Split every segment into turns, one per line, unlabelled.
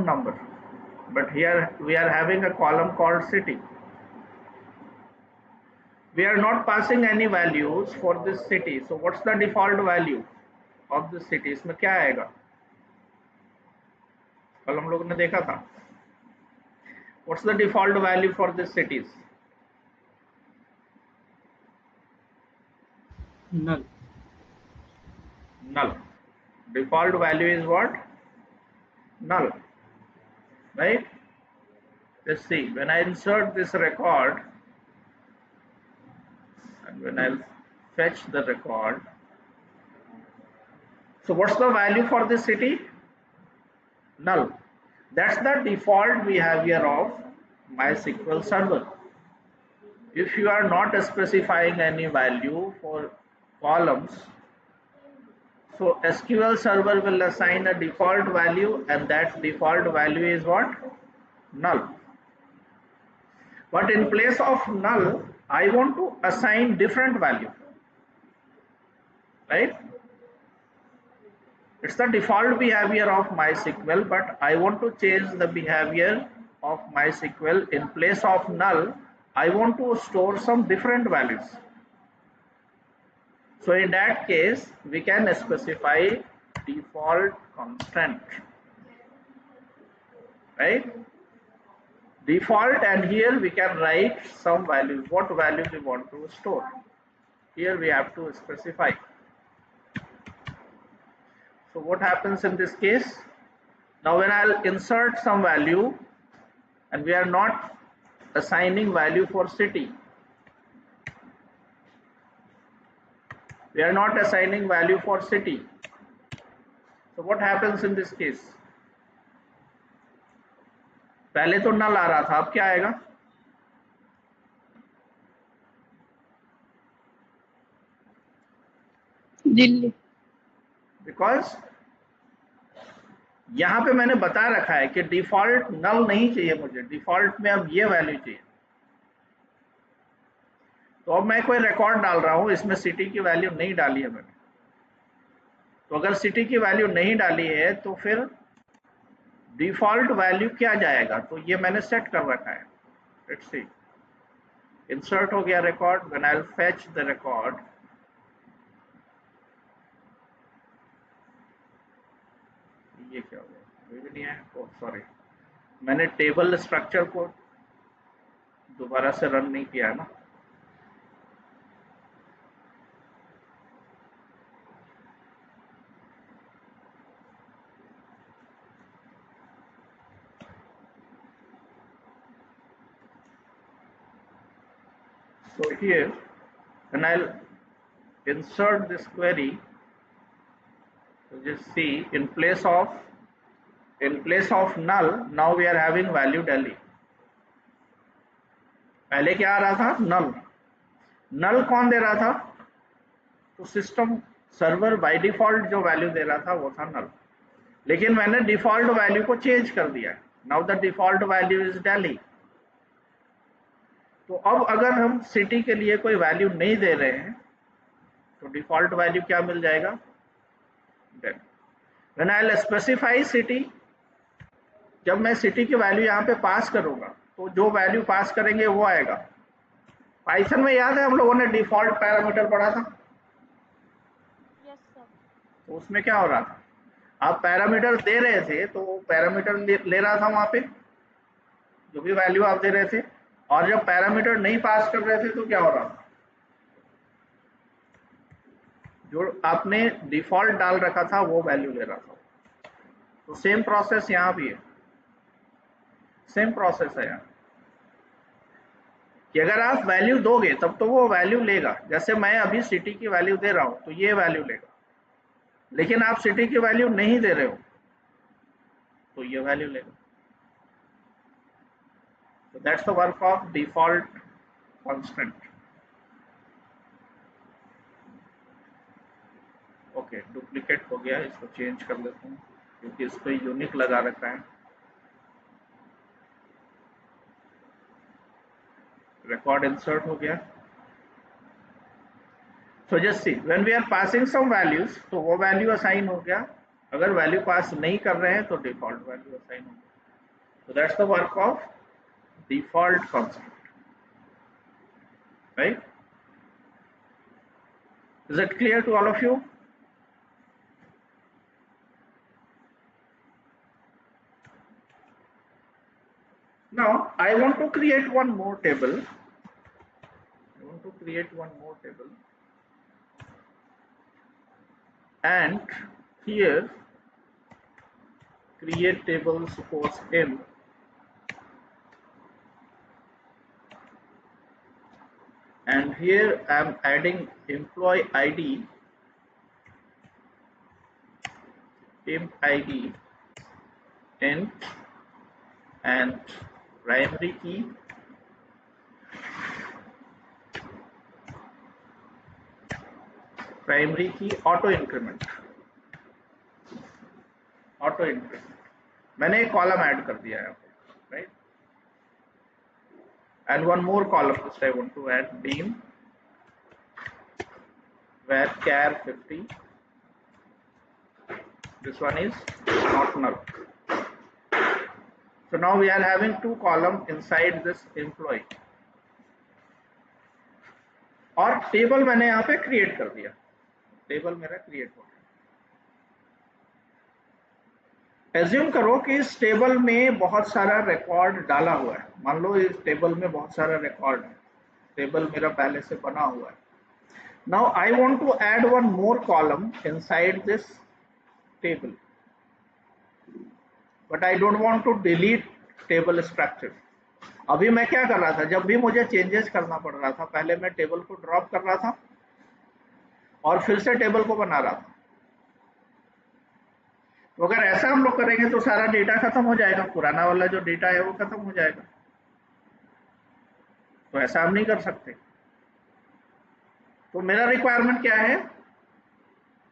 number, but here we are having a column called city. We are not passing any values for this city, so what's the default value of this city? इसमें क्या आएगा? कल हम लोग ने देखा था. What's the default value for this cities?
null.
Null. Default value is what? Null, right? Let's see, when I insert this record and when I'll fetch the record, so what's the value for this city? Null. That's the default behavior of MySQL server. If you are not specifying any value for columns, so SQL server will assign a default value, and that default value is what? Null. But in place of null, I want to assign different value, right? It's the default behavior of MySQL, but I want to change the behavior of MySQL. In place of null, I want to store some different values. So in that case, we can specify default constant, right? Default, and here we can write some values, what value we want to store. Here we have to specify. So what happens in this case? Now when I'll insert some value, and we are not assigning value for city. We are not assigning value for city. So what happens in this case? पहले तो null आ रहा था, अब क्या आएगा?
Delhi.
Because यहां पे मैंने बता रखा है कि डिफॉल्ट नल नहीं चाहिए मुझे, डिफॉल्ट में अब ये वैल्यू चाहिए. तो अब मैं कोई रिकॉर्ड डाल रहा हूं, इसमें सिटी की वैल्यू नहीं डाली है मैंने. तो अगर सिटी की वैल्यू नहीं डाली है तो फिर डिफॉल्ट वैल्यू क्या जाएगा? तो ये मैंने सेट कर रखा है. लेट्स सी, इंसर्ट हो गया record. When I will fetch the record, ये क्या हो गया? ये भी नहीं है. ओह सॉरी, मैंने टेबल स्ट्रक्चर को दोबारा से रन नहीं किया है ना. So here, when I'll insert this query, so just see, in place of null, now we are having value Delhi. पहले क्या आ रहा था? null. null कौन दे रहा था? तो सिस्टम सर्वर बाय डिफॉल्ट जो वैल्यू दे रहा था वो था null. लेकिन मैंने डिफॉल्ट वैल्यू को चेंज कर दिया. Now the default value is Delhi. तो अब अगर हम सिटी के लिए कोई वैल्यू नहीं दे रहे हैं तो डिफॉल्ट वैल्यू क्या मिल जाएगा? When I will specify city, जब मैं सिटी की वैल्यू यहाँ पे पास करूंगा तो जो वैल्यू पास करेंगे वो आएगा. पाइथन में याद है हम लोगों ने डिफॉल्ट पैरामीटर पढ़ा था?
Yes sir.
तो उसमें क्या हो रहा था? आप पैरामीटर दे रहे थे तो पैरामीटर ले रहा था वहां पे जो भी वैल्यू आप दे रहे थे, और जब पैरामीटर नहीं पास कर रहे थे तो क्या हो रहा था? जो आपने डिफॉल्ट डाल रखा था वो वैल्यू ले रहा था. तो सेम प्रोसेस यहाँ भी है. सेम प्रोसेस है यहाँ कि अगर आप वैल्यू दोगे तब तो वो वैल्यू लेगा. जैसे मैं अभी सिटी की वैल्यू दे रहा हूं तो ये वैल्यू लेगा, लेकिन आप सिटी की वैल्यू नहीं दे रहे हो तो ये वैल्यू लेगा. So that's the work of default constant. Okay, duplicate हो गया, इसको चेंज कर लेते हैं क्योंकि इस पे यूनिक लगा रखा है. रिकॉर्ड इंसर्ट हो गया. So just see, when we are passing some values, तो वो वैल्यू असाइन हो गया. अगर वैल्यू पास नहीं कर रहे हैं तो डिफॉल्ट वैल्यू असाइन हो गया. So that's the work of default concept, right? Is it clear to all of you? Now I want to create one more table. And here create table suppose M, and here I am adding employee ID, int and primary key, auto increment. मैंने एक column add कर दिया है, right? And one more column which I want to add, beam where char 50. This one is not null. So now we are having two columns inside this employee. और table मैंने यहाँ पे create कर दिया, table मेरा create हो गया। Assume करो कि इस टेबल में बहुत सारा रिकॉर्ड डाला हुआ है। मान लो इस टेबल में बहुत सारा रिकॉर्ड है, टेबल मेरा पहले से बना हुआ है। Now I want to add one more column inside this table, but I don't want to delete table structure. अभी मैं क्या कर रहा था, जब भी मुझे चेंजेस करना पड़ रहा था, पहले मैं टेबल को ड्रॉप कर रहा था और फिर से टेबल को बना रहा था। तो अगर ऐसा हम लोग करेंगे तो सारा डेटा खत्म हो जाएगा, पुराना वाला जो डेटा है वो खत्म हो जाएगा। तो ऐसा हम नहीं कर सकते। तो मेरा रिक्वायरमेंट क्या है,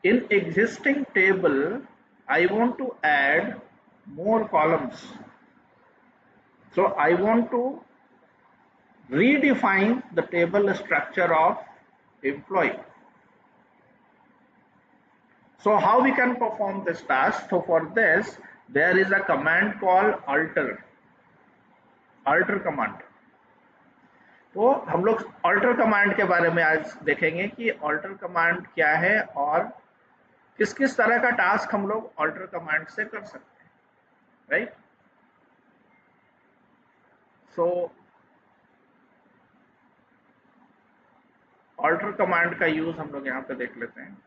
in existing table I want to add more columns. So I want to redefine the table structure of employee. So how we can perform this task? So for this there is a command called alter command. तो हम लोग alter command के बारे में आज देखेंगे कि alter command क्या है और किस किस तरह का टास्क हम लोग alter command से कर सकते हैं, right? So alter command का यूज हम लोग यहाँ पे देख लेते हैं।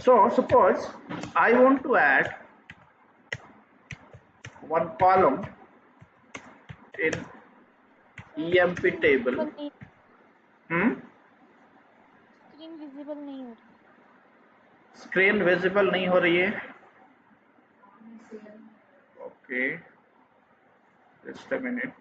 So suppose I want to add one column in EMP table.
Screen visible नहीं हो रही।
स्क्रीन विजिबल नहीं हो रही है, ओके, जस्ट अ मिनट।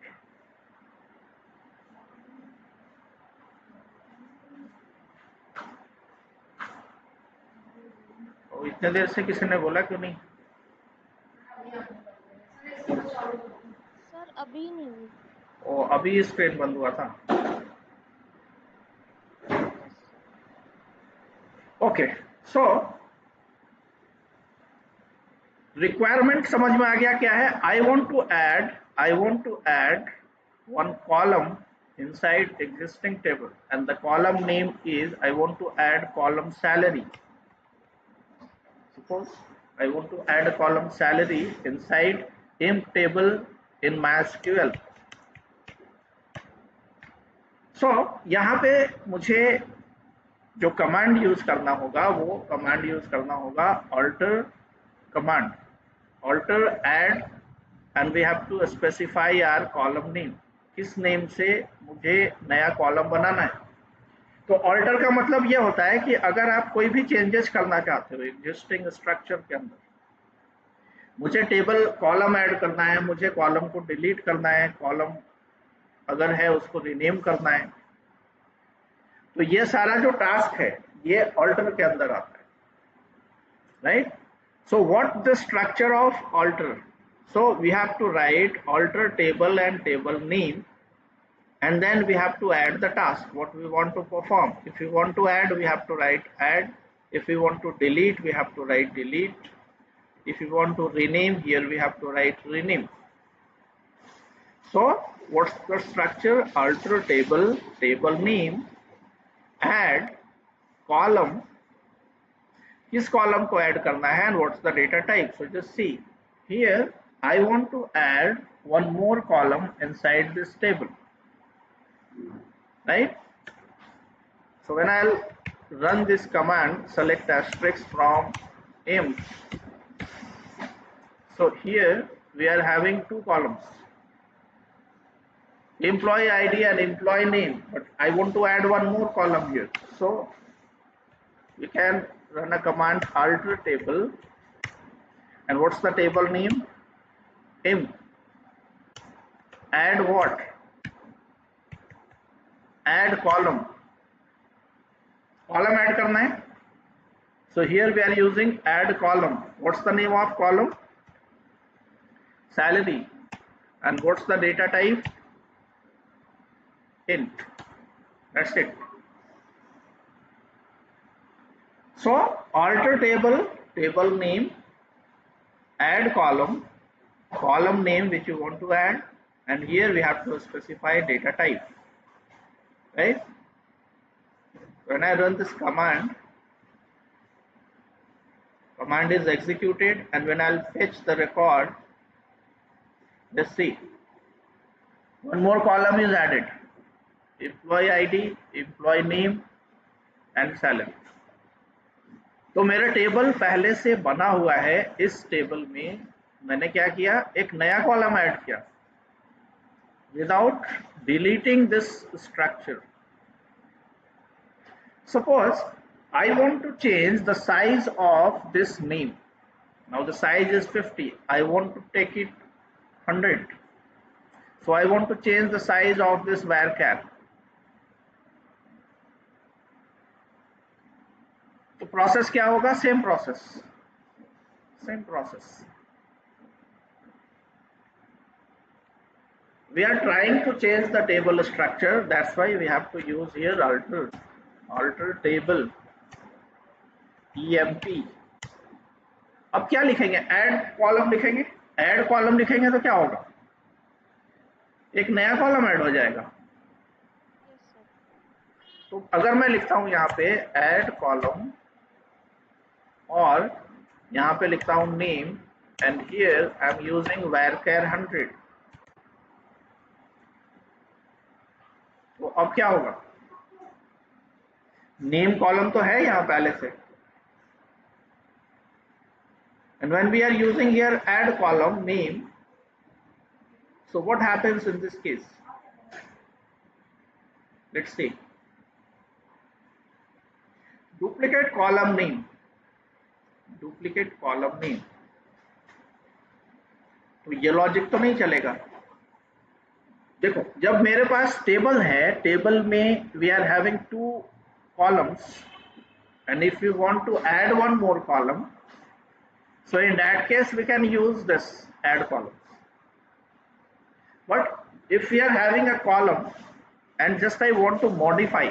और इतने देर से किसी ने बोला क्यों नहीं?
सर अभी नहीं हुई।
ओ अभी स्क्रीन बंद हुआ था। ओके, सो रिक्वायरमेंट समझ में आ गया क्या है। I want to add one column inside existing table and the column name is I want to add column salary. Suppose I want to add a column salary inside emp table in MySQL. So यहाँ पे मुझे जो command use करना होगा वो command use करना होगा alter command, alter add, and we have to specify our column name. किस नेम से मुझे नया कॉलम बनाना है। तो ऑल्टर का मतलब यह होता है कि अगर आप कोई भी चेंजेस करना चाहते हो एग्जिस्टिंग स्ट्रक्चर के अंदर, मुझे टेबल कॉलम ऐड करना है, मुझे कॉलम को डिलीट करना है, कॉलम अगर है उसको रीनेम करना है, तो ये सारा जो टास्क है ये ऑल्टर के अंदर आता है, right? So what the structure of alter? So we have to write alter table and table name and then we have to add the task what we want to perform. If we want to add, we have to write add. If we want to delete, we have to write delete. If we want to rename, here we have to write rename. So what's the structure? Alter table, table name, add column. किस column को add करना है and what's the data type? So just see here, I want to add one more column inside this table, right? So when I'll run this command, select asterisk from imp. So here we are having two columns, employee ID and employee name, but I want to add one more column here. So we can run a command alter table, and what's the table name? Imp. Add what? Add column. Column add करना है. So here we are using add column. What's the name of column? Salary. And what's the data type? Int. That's it. So alter table, table name, add column, column name which you want to add, and here we have to specify data type, right? When I run this command, command is executed, and when I'll fetch the record, let's see, one more column is added, employee ID, employee name and salary. तो मेरा table पहले से बना हुआ है. इस table में मैंने क्या किया, एक नया कॉलम ऐड किया without deleting this structure. Suppose I want to change the size of this name. Now the size is 50. I want to take it 100. So I want to change the size of this varchar. तो process क्या होगा? Same process, same process. We are trying to change the table structure. That's why we have to use here alter table emp. अब क्या लिखेंगे? Add column लिखेंगे. Add column लिखेंगे तो क्या होगा? एक नया कॉलम ऐड हो जाएगा.
Yes, sir.
तो अगर मैं लिखता हूं यहाँ पे ऐड कॉलम और यहाँ पे लिखता हूं name, and here I am using varchar 100. तो अब क्या होगा? नेम कॉलम तो है यहाँ पहले से, and when we are using here add column name, so what happens in this case? Let's see. Duplicate column name, duplicate column name. तो ये लॉजिक तो नहीं चलेगा. देखो, जब मेरे पास टेबल है, टेबल में we are having two columns, and if you want to add one more column, so in that case we can use this add columns. But if we are having a column and just I want to modify,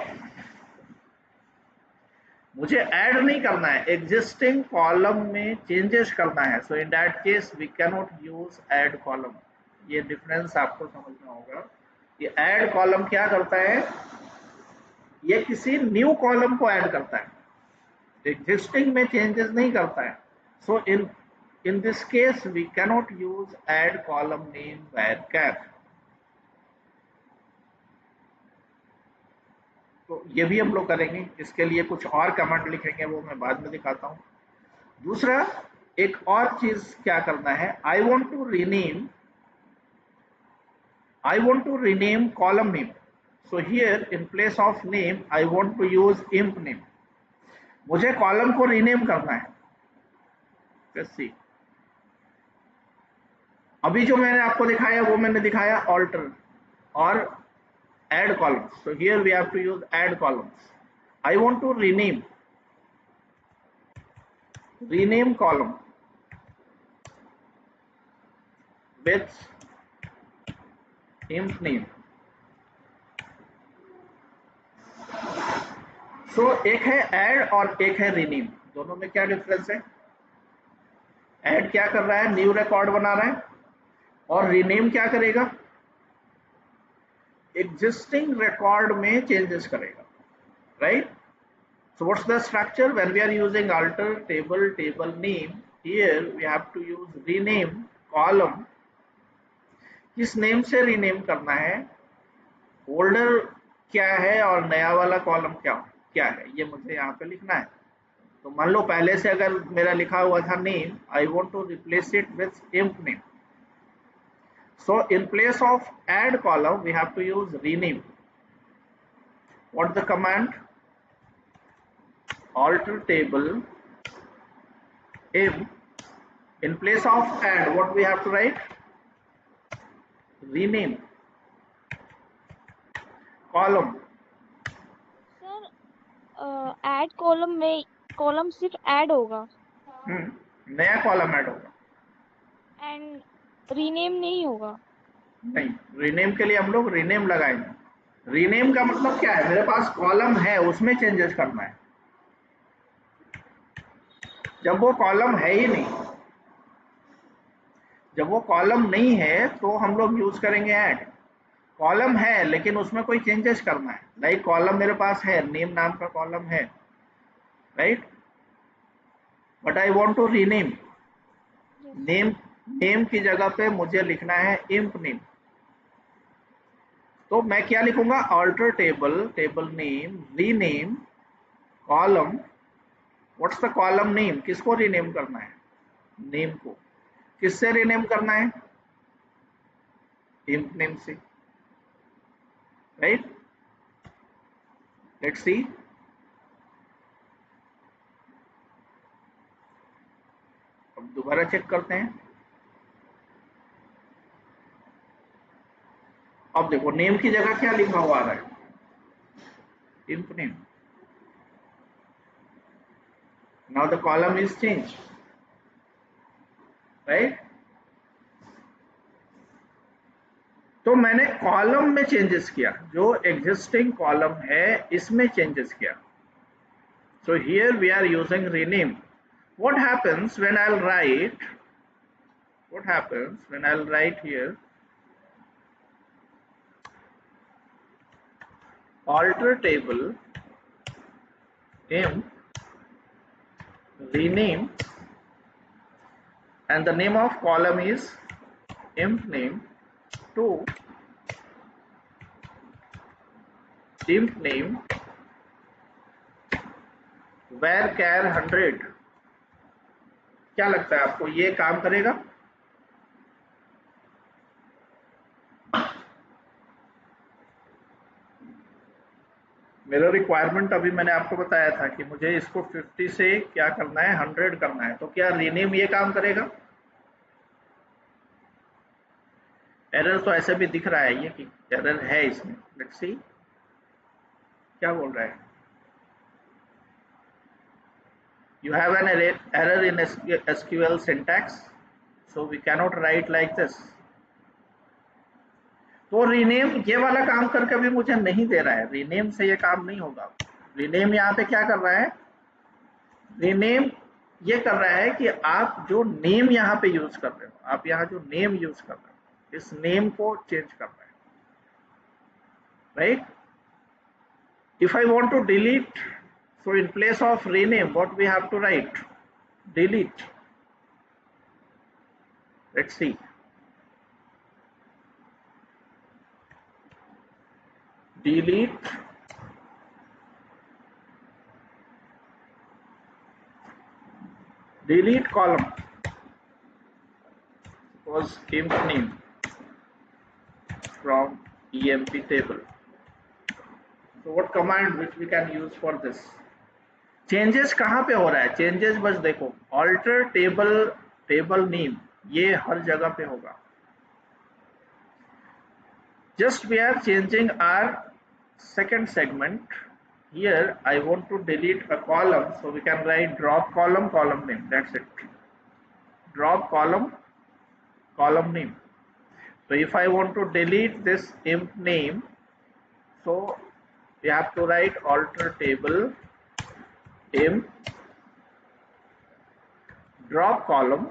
मुझे add नहीं करना है, existing column में changes करना है, so in that case we can not use add column. ये difference आपको समझना होगा. ये ऐड कॉलम क्या करता है? ये किसी न्यू कॉलम को ऐड करता है, एग्जिस्टिंग में चेंजेस नहीं करता है. So in this case we can not use add column name varchar. तो ये भी हम लोग करेंगे. इसके लिए कुछ और कमांड लिखेंगे, वो मैं बाद में दिखाता हूं. दूसरा एक और चीज क्या करना है, I want to rename column name. So here in place of name I want to use imp name. मुझे कॉलम को रीनेम करना है. Let's see. अभी जो मैंने आपको दिखाया वो मैंने दिखाया ऑल्टर और add columns. So here we have to use add columns. I want to rename column with imp name. सो एक है ऐड और एक है रीनेम, दोनों में क्या डिफरेंस है? ऐड क्या कर रहा है? न्यू रिकॉर्ड बना रहा है, और रीनेम क्या करेगा? एग्जिस्टिंग रिकॉर्ड में चेंजेस करेगा, right? So what's the structure when we are using alter table, table name? Here we have to use rename column. किस नेम से रीनेम करना है, ओल्डर क्या है और नया वाला कॉलम क्या क्या है, ये मुझे यहाँ पे लिखना है। तो मान लो पहले से अगर मेरा लिखा हुआ था name, I want to replace it with emp name. So in place of add column we have to use rename. What the command? alter table imp, in place of add what we have to write? Rename column।
Sir add column में column सिर्फ add होगा
नया column add होगा,
and rename नहीं होगा।
नहीं, rename के लिए हम लोग रीनेम लगाएंगे। रीनेम का मतलब क्या है? मेरे पास कॉलम है, उसमें चेंजेस करना है। जब वो कॉलम है ही नहीं, जब वो कॉलम नहीं है तो हम लोग यूज करेंगे ऐड। कॉलम है लेकिन उसमें कोई चेंजेस करना है, लाइक कॉलम मेरे पास है, नेम नाम का कॉलम है, right, but I want to rename. Name name की जगह पे मुझे लिखना है इंप नेम। तो मैं क्या लिखूंगा? Alter table, table name, rename column. What's the column name? किसको रीनेम करना है? नेम को। किससे रीनेम करना है? इंप नेम से, राइट? Let's see. अब दोबारा चेक करते हैं। अब देखो नेम की जगह क्या लिखा हुआ आ रहा है? इंप name. Now the column is change, right? तो मैंने कॉलम में चेंजेस किया, जो एग्जिस्टिंग कॉलम है इसमें चेंजेस किया। So here we are using rename. What happens when I'll write? What happens when I'll write here? Alter table imp rename, and the name of column is imp name to imp name varchar 100। क्या लगता है आपको ये काम करेगा? मेरा requirement अभी मैंने आपको बताया था कि मुझे इसको 50 से क्या करना है, 100 करना है। तो क्या रीनेम ये काम करेगा? एरर तो ऐसे भी दिख रहा है ये कि एरर है इसमें। लेट्स सी क्या बोल रहा है। You have an error in SQL syntax, so we cannot write like this। तो रीनेम ये वाला काम करके भी मुझे नहीं दे रहा है, रीनेम से ये काम नहीं होगा। रीनेम यहाँ पे क्या कर रहा है? रीनेम ये कर रहा है कि आप जो नेम यहाँ पे यूज कर रहे हो, आप यहाँ जो नेम यूज कर रहे हो, इस नेम को चेंज कर रहा है, right? If I want to delete, so in place of rename what we have to write? Delete। Let's see। Delete delete column, suppose imp name from emp table। So what command which we can use for this? Changes कहाँ पे हो रहा है? Changes बस देखो, alter table, table name, ये हर जगह पे होगा। Just we are changing our second segment. Here I want to delete a column, so we can write drop column, column name. That's it. Drop column, column name। So if I want to delete this imp name, so we have to write alter table imp drop column.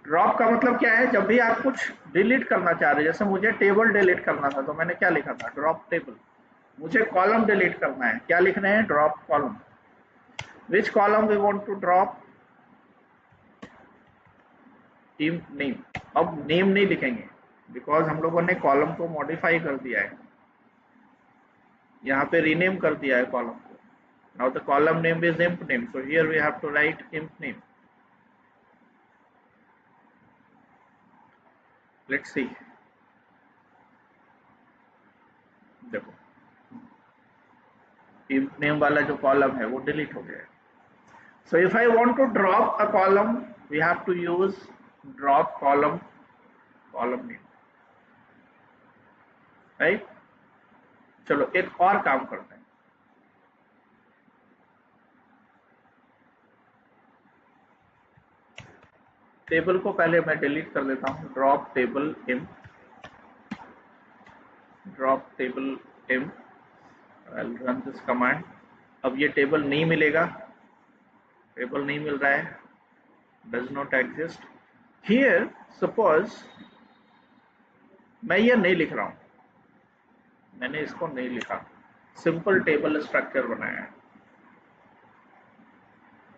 Drop का मतलब क्या है? जब भी आप कुछ delete करना चाह रहे हैं, जैसे मुझे टेबल डिलीट करना था तो मैंने क्या लिखा था? Drop table. मुझे कॉलम डिलीट करना है, क्या लिखने हैं? Drop column. Which column we want to drop? Name. अब नेम नहीं लिखेंगे बिकॉज हम लोगों ने कॉलम को मॉडिफाई कर दिया है, यहाँ पे रीनेम कर दिया है कॉलम को. Now the column name is imp name, so here we have to write imp name. Let's see. देखो imp name वाला जो कॉलम है वो डिलीट हो गया है. So if I want to drop a column, we have to use drop column name, right? चलो एक और काम करते हैं. टेबल को पहले मैं डिलीट कर देता हूं. Drop table imp. I'll run this command. अब ये टेबल नहीं मिलेगा, टेबल नहीं मिल रहा है, does not exist. Here suppose मैं ये नहीं लिख रहा हूं, मैंने इसको नहीं लिखा, सिंपल टेबल स्ट्रक्चर बनाया है,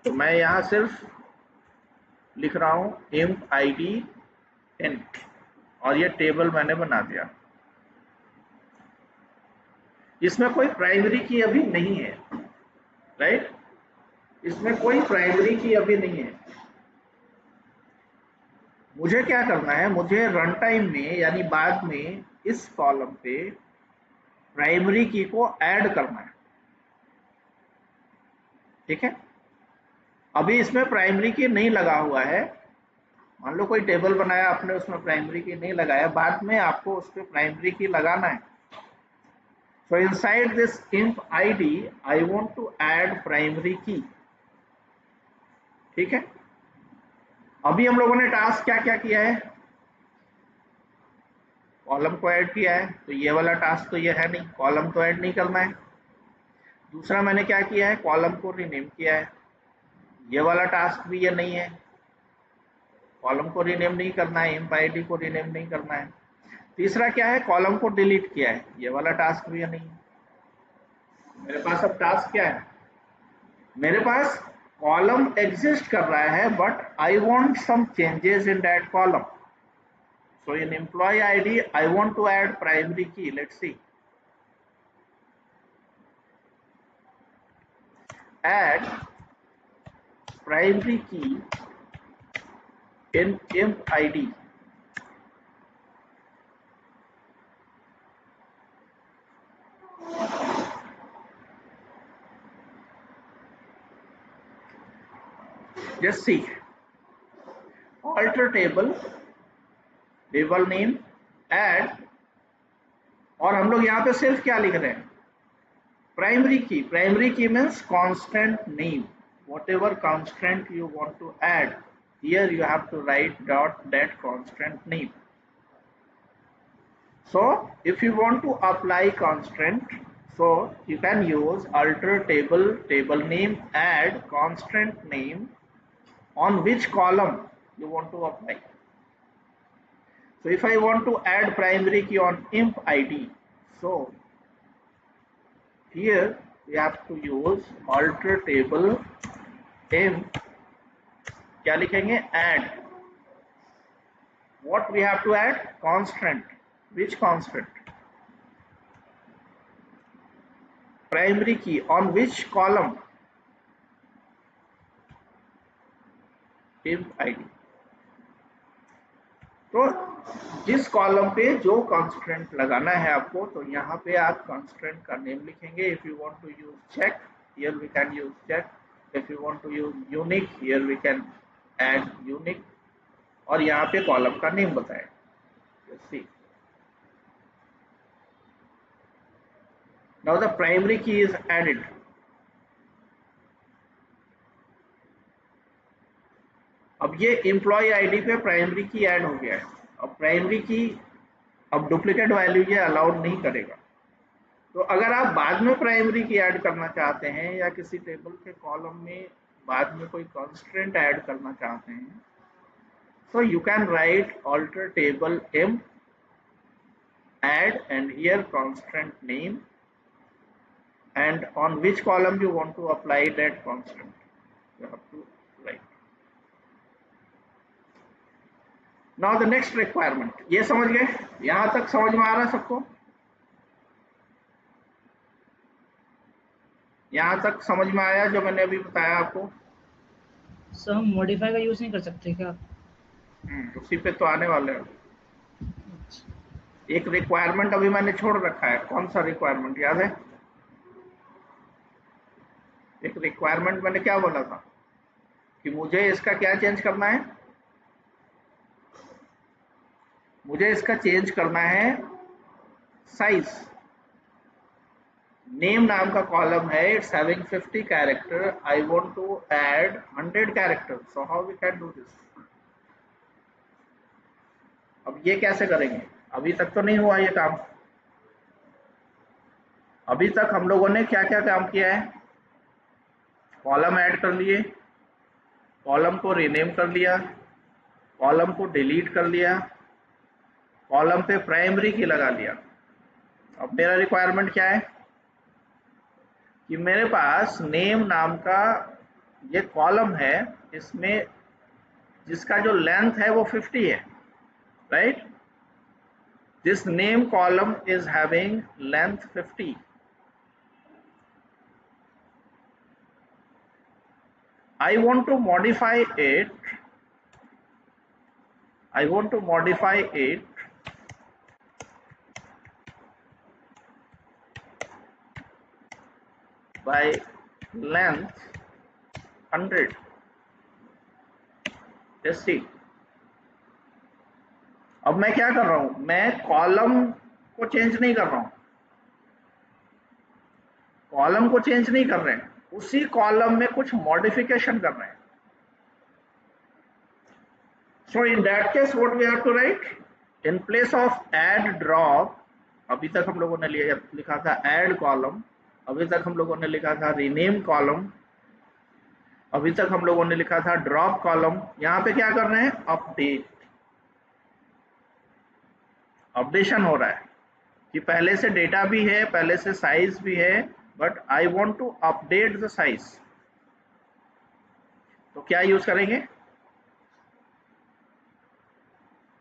तो मैं यहां सिर्फ लिख रहा हूं imp id n और ये टेबल मैंने बना दिया. इसमें कोई प्राइमरी की अभी नहीं है, राइट? इसमें कोई प्राइमरी की अभी नहीं है. मुझे क्या करना है? मुझे रन टाइम में यानी बाद में इस कॉलम पे प्राइमरी की को ऐड करना है. ठीक है, अभी इसमें प्राइमरी की नहीं लगा हुआ है. मान लो कोई टेबल बनाया आपने, उसमें प्राइमरी की नहीं लगाया, बाद में आपको उस पर प्राइमरी की लगाना है. So inside this imp id I want to add primary key. ठीक है, अभी हम लोगों ने टास्क क्या क्या किया है? कॉलम को ऐड किया है, तो ये वाला टास्क तो ये है नहीं, कॉलम तो ऐड नहीं करना है. दूसरा मैंने क्या किया है? कॉलम को रीनेम किया है, ये वाला टास्क भी ये नहीं है, कॉलम को रीनेम नहीं करना है, imp id को रीनेम नहीं करना है. तीसरा क्या है? कॉलम को डिलीट किया है, ये वाला टास्क भी नहीं है. मेरे पास अब टास्क क्या है? मेरे पास कॉलम एग्जिस्ट कर रहा है but I want some changes in that column. So in employ ID I want to add primary key. Let's see. Add primary key in imp id. Just see, alter table name, add, और हम लोग यहाँ पे सिर्फ क्या लिख रहे हैं? प्राइमरी की. प्राइमरी की means constant name. whatever constant you want to add, here you have to write dot that constant name. So if you want to apply constant, so you can use alter table name, add constant name on which column you want to apply. So if I want to add primary key on imp id, so here we have to use alter table imp, क्या लिखेंगे? add. What we have to add? Constant. Which constant? Primary key on which column? imp id. तो जिस column पे जो constant लगाना है आपको, तो यहाँ पे आप कांस्टेंट का नेम लिखेंगे. If you want to use check, here we can use check. If you want to use unique, here we can add unique, और यहाँ पे कॉलम का नेम बताएं. See, now the primary key is added. अब ये employ ID पे primary key add हो गया है. अब प्राइमरी की अब डुप्लीकेट वैल्यू ये अलाउड नहीं करेगा. तो अगर आप बाद में प्राइमरी की ऐड करना चाहते हैं या किसी टेबल के कॉलम में बाद में कोई कंस्ट्रेंट ऐड करना चाहते हैं, so you can write alter table m add and here constant name and on which column you want to apply that constant you have to write. Now the next requirement, ये समझ गए? यहां तक समझ में आ रहा है सबको? यहां तक समझ में आया जो मैंने अभी बताया आपको?
सर हम मॉडिफाई का यूज नहीं कर सकते क्या?
उसी पे तो आने वाले हैं। एक रिक्वायरमेंट अभी मैंने छोड़ रखा है, कौन सा रिक्वायरमेंट याद है? एक रिक्वायरमेंट मैंने क्या बोला था कि मुझे इसका क्या चेंज करना है? मुझे इसका चेंज करना है साइज। नेम नाम का कॉलम है, it's having 50 character, I want to add 100 character, so how we can do this? अब ये कैसे करेंगे? अभी तक तो नहीं हुआ ये काम। अभी तक हम लोगों ने क्या क्या काम किया है? कॉलम ऐड कर लिए, कॉलम को रीनेम कर लिया, कॉलम को डिलीट कर लिया, कॉलम पे प्राइमरी की लगा लिया। अब मेरा रिक्वायरमेंट क्या है कि मेरे पास नेम नाम का ये कॉलम है, इसमें जिसका जो लेंथ है वो 50 है, right? This name column is having length 50. I want to modify it. I want to modify it by length 100. Let's see. अब मैं क्या कर रहा हूं? मैं कॉलम को चेंज नहीं कर रहा हूं, कॉलम को चेंज नहीं कर रहे हैं, उसी कॉलम में कुछ मॉडिफिकेशन कर रहे हैं। So in that case what we have to write? In place of add drop, अभी तक हम लोगों ने लिखा था ऐड कॉलम, अभी तक हम लोगों ने लिखा था रीनेम कॉलम, अभी तक हम लोगों ने लिखा था ड्रॉप कॉलम। यहां पे क्या कर रहे हैं? अपडेट, अपडेशन हो रहा है कि पहले से डेटा भी है, पहले से साइज भी है, but I want to update the size. तो क्या यूज करेंगे?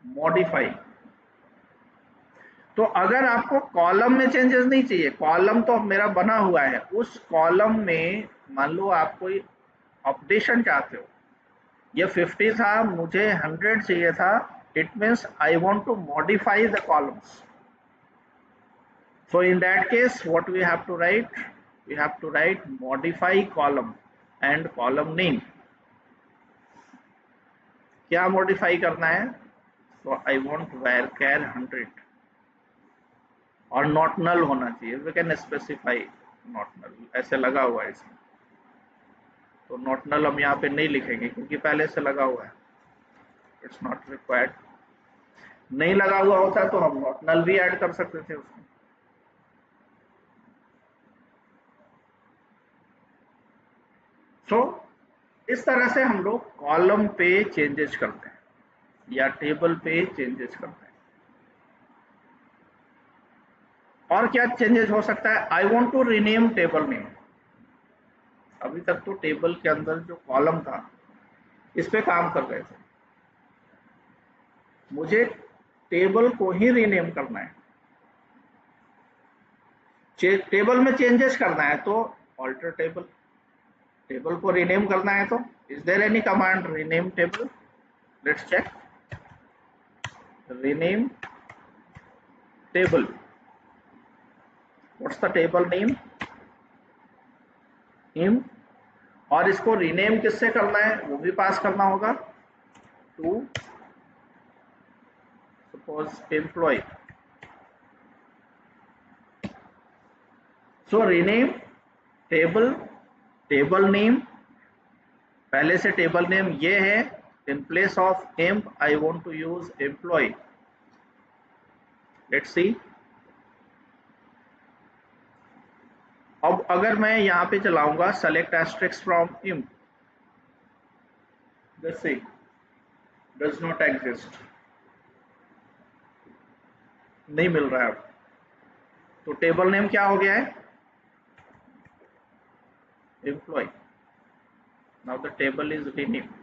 मॉडिफाई। तो अगर आपको कॉलम में चेंजेस नहीं चाहिए, कॉलम तो मेरा बना हुआ है, उस कॉलम में मान लो आप कोई अपडेशन चाहते हो, ये 50 था, मुझे 100 चाहिए था, it means I want to modify the columns. So in that case what we have to write? We have to write modify column and column name. क्या modify करना है? So I want varchar 100 और not null होना चाहिए। We can specify not null, ऐसे लगा हुआ है इसमें, तो not null हम यहाँ पे नहीं लिखेंगे क्योंकि पहले से लगा हुआ है, it's not required। नहीं लगा हुआ होता तो हम not null भी ऐड कर सकते थे उसमें। तो इस तरह से हम लोग कॉलम पे चेंजेस करते हैं या टेबल पे चेंजेस करते हैं। और क्या चेंजेस हो सकता है? I want to rename table name. अभी तक तो टेबल के अंदर जो कॉलम था इस पे काम कर रहे थे, मुझे टेबल को ही रीनेम करना है, टेबल में चेंजेस करना है तो ऑल्टर टेबल। टेबल को रीनेम करना है तो is there any command rename table? Let's check. Rename table, what's the table name? Name. और इसको रीनेम किससे करना है वो भी पास करना होगा, to suppose employ. So rename table, table name, पहले से टेबल नेम ये है, in place of emp I want to use employ. Let's see. अब अगर मैं यहाँ पे चलाऊंगा select asterisk from emp, this see does not exist, नहीं मिल रहा है। तो टेबल नेम क्या हो गया है? Employ. Now the table is renamed,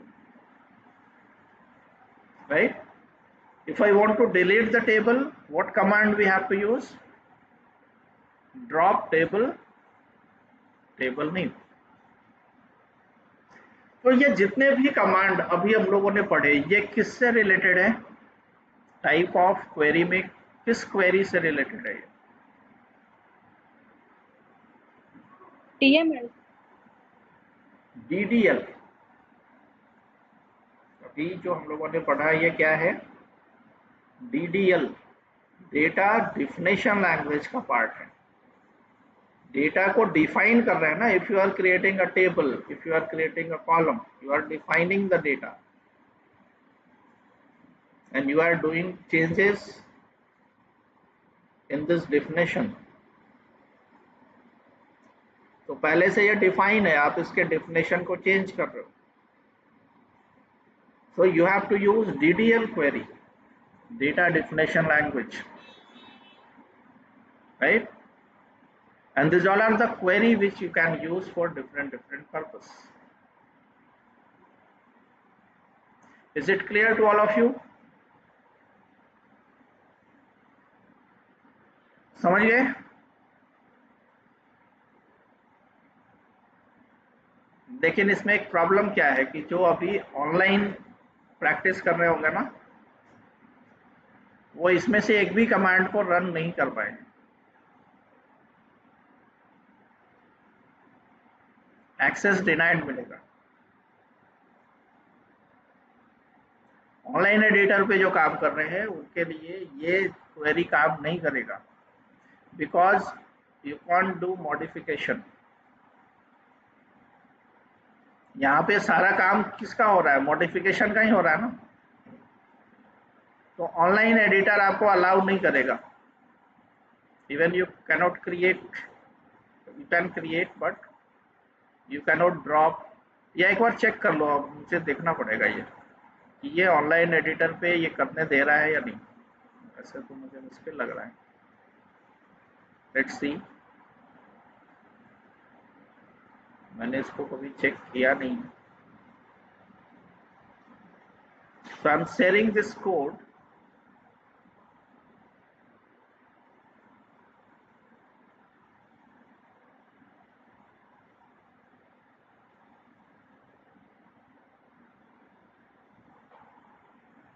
right? If I want to delete the table, what command we have to use? Drop table, table name. तो ये जितने भी कमांड अभी हम लोगों ने पढ़े, ये किससे रिलेटेड है? टाइप ऑफ क्वेरी में किस क्वेरी से रिलेटेड है?
TML.
DDL। अभी जो हम लोगों ने पढ़ा ये क्या है? DDL, डेटा डिफिनेशन लैंग्वेज का पार्ट है। डेटा को डिफाइन कर रहे हैं ना। If you are creating a table, if you are creating a column, you are defining the data and you are doing changes in this definition। तो पहले से ये डिफाइन है, आप इसके डिफिनेशन को चेंज कर रहे हो। So you have to use DDL query, data definition language, right? And these all are the query which you can use for different purpose. Is it clear to all of you? समझ गए? लेकिन इसमें एक problem क्या है कि जो अभी ऑनलाइन प्रैक्टिस कर रहे होंगे ना, वो इसमें से एक भी कमांड को रन नहीं कर पाए। एक्सेस डिनाइड मिलेगा। ऑनलाइन एडिटर पे जो काम कर रहे हैं उनके लिए ये क्वेरी काम नहीं करेगा, because you can do modification. यहाँ पे सारा काम किसका हो रहा है? मॉडिफिकेशन का ही हो रहा है ना। तो ऑनलाइन एडिटर आपको अलाउ नहीं करेगा। Even you cannot create, you can create but you cannot drop. या एक बार चेक कर लो, अब मुझे देखना पड़ेगा ये कि ये ऑनलाइन एडिटर पे ये करने दे रहा है या नहीं। ऐसे तो मुझे मुश्किल लग रहा है। लेट्स सी, मैंने इसको कभी चेक किया नहीं। So I'm sharing this code